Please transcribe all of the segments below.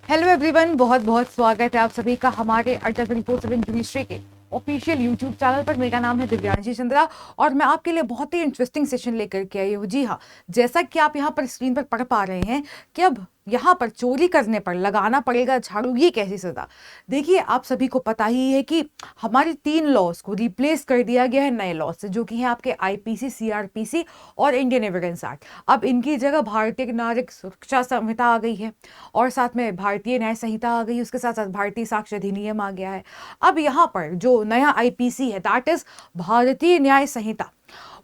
Hello everyone, बहुत बहुत स्वागत है आप सभी का हमारे अटल 24/7 केमिस्ट्री के ऑफिशियल यूट्यूब चैनल पर। मेरा नाम है दिव्यांशी चंद्रा और मैं आपके लिए बहुत ही इंटरेस्टिंग सेशन लेकर के आई हूँ। जी हाँ, जैसा कि आप यहाँ पर स्क्रीन पर पढ़ पा रहे हैं कि अब यहाँ पर चोरी करने पर लगाना पड़ेगा झाड़ू, ये कैसी सजा। देखिए, आप सभी को पता ही है कि हमारे 3 लॉज को रिप्लेस कर दिया गया है नए लॉ से, जो कि हैं आपके आईपीसी, सीआरपीसी और इंडियन एविडेंस एक्ट। अब इनकी जगह भारतीय नागरिक सुरक्षा संहिता आ गई है और साथ में भारतीय न्याय संहिता आ गई, उसके साथ साथ भारतीय साक्ष्य अधिनियम आ गया है। अब यहाँ पर जो नया आईपीसी है, दैट इज भारतीय न्याय संहिता,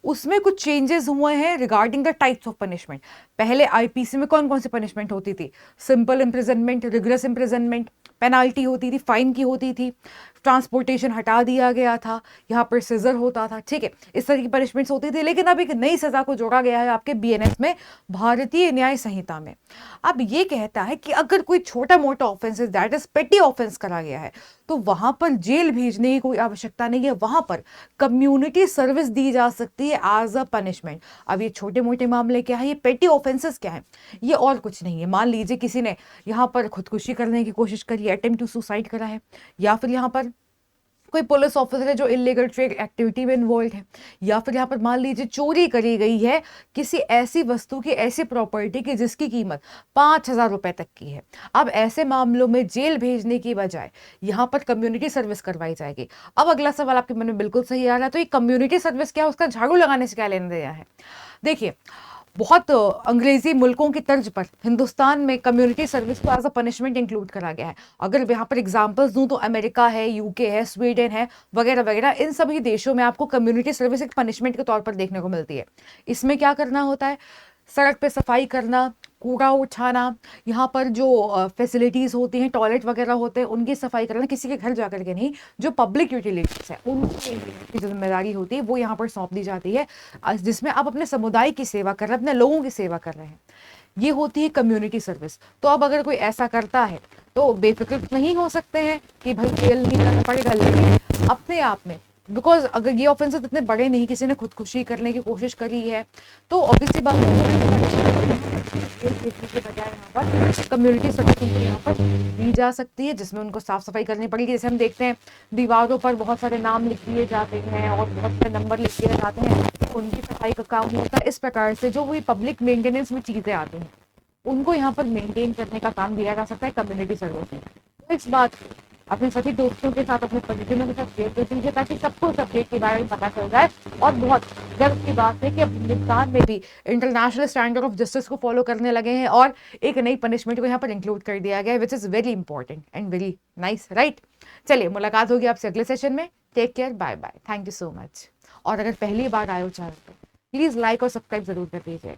उसमें कुछ चेंजेस हुए हैं regarding the types of punishment. पहले आईपीसी में कौन कौन सी पनिशमेंट होती थी? Simple imprisonment, rigorous imprisonment, penalty होती थी, फाइन की होती थी, ट्रांसपोर्टेशन हटा दिया गया था, यहाँ पर सिजर होता था। ठीक है, इस तरह की पनिशमेंट्स होती थी। लेकिन अब एक नई सजा को जोड़ा गया है आपके बीएनएस में, भारतीय न्याय संहिता में। अब ये कहता है कि अगर कोई छोटा मोटा ऑफेंस, दैट इज पेटी ऑफेंस करा गया है, तो वहां पर जेल भेजने की कोई आवश्यकता नहीं है, वहां पर कम्युनिटी सर्विस दी जा सकती है एज अ पनिशमेंट। अब ये छोटे मोटे मामले क्या है, ये पेटी ऑफेंसेस क्या है, ये और कुछ नहीं है। मान लीजिए किसी ने यहाँ पर खुदकुशी करने की कोशिश करी, अटेम्प्ट टू सुसाइड करा है, या फिर यहाँ पर कोई पुलिस ऑफिसर है जो इलीगल ट्रेड एक्टिविटी में इन्वॉल्व है, या फिर यहाँ पर मान लीजिए चोरी करी गई है किसी ऐसी वस्तु की, ऐसी प्रॉपर्टी की जिसकी कीमत 5,000 रुपए तक की है। अब ऐसे मामलों में जेल भेजने की बजाय यहाँ पर कम्युनिटी सर्विस करवाई जाएगी। अब अगला सवाल आपके मन में बिल्कुल सही आ रहा है, तो ये कम्युनिटी सर्विस क्या है, उसका झाड़ू लगाने से क्या लेना देना है? देखिए, बहुत अंग्रेजी मुल्कों की तर्ज पर हिंदुस्तान में कम्युनिटी सर्विस को एज अ पनिशमेंट इंक्लूड करा गया है। अगर यहाँ पर एग्जांपल्स दूं तो अमेरिका है, यूके है, स्वीडन है, वगैरह वगैरह, इन सभी देशों में आपको कम्युनिटी सर्विस एक पनिशमेंट के तौर पर देखने को मिलती है। इसमें क्या करना होता है? सड़क पे सफाई करना, कूड़ा उठाना, यहाँ पर जो फैसिलिटीज़ होती हैं, टॉयलेट वगैरह होते हैं, उनकी सफाई करना, किसी के घर जाकर के नहीं, जो पब्लिक यूटिलिटीज़ है उनकी जिम्मेदारी होती है, वो यहाँ पर सौंप दी जाती है, जिसमें आप अपने समुदाय की सेवा कर रहे हैं, अपने लोगों की सेवा कर रहे हैं। ये होती है कम्युनिटी सर्विस। तो अब अगर कोई ऐसा करता है तो बेफिक्र नहीं हो सकते हैं कि भाई जेल नहीं करना पड़ेगा, लेकिन अपने आप में, बिकॉज अगर ये ऑफेंसेस इतने बड़े नहीं, किसी ने खुदकुशी करने की कोशिश करी है तो ऑब्वियसली बात के बजाय यहाँ पर कम्युनिटी सर्विस उनको यहाँ पर दी जा सकती है, जिसमें उनको साफ सफाई करनी पड़ेगी। जैसे हम देखते हैं दीवारों पर बहुत सारे नाम लिख दिए जाते हैं और बहुत सारे नंबर लिख दिए जाते हैं, उनकी सफाई का काम होता है। इस प्रकार से जो भी पब्लिक मेंटेनेंस में चीजें आती हैं उनको यहाँ पर मेंटेन करने का काम दिया जा सकता है कम्युनिटी सर्विस में। तो इस बात को अपने सभी दोस्तों के साथ, अपने परिजनों के साथ शेयर कर दीजिए ताकि सबको सब्जेक्ट के बारे में पता चल जाए। और बहुत गर्व की बात है कि अब हिंदुस्तान में भी इंटरनेशनल स्टैंडर्ड ऑफ जस्टिस को फॉलो करने लगे हैं और एक नई पनिशमेंट को यहाँ पर इंक्लूड कर दिया गया है, which is very important and very nice, right? चलिए, मुलाकात होगी आपसे अगले सेशन में। Take care, bye bye, thank you so much. और अगर पहली बार आए हो चैनल पर, प्लीज़ लाइक और सब्सक्राइब जरूर कर दीजिए।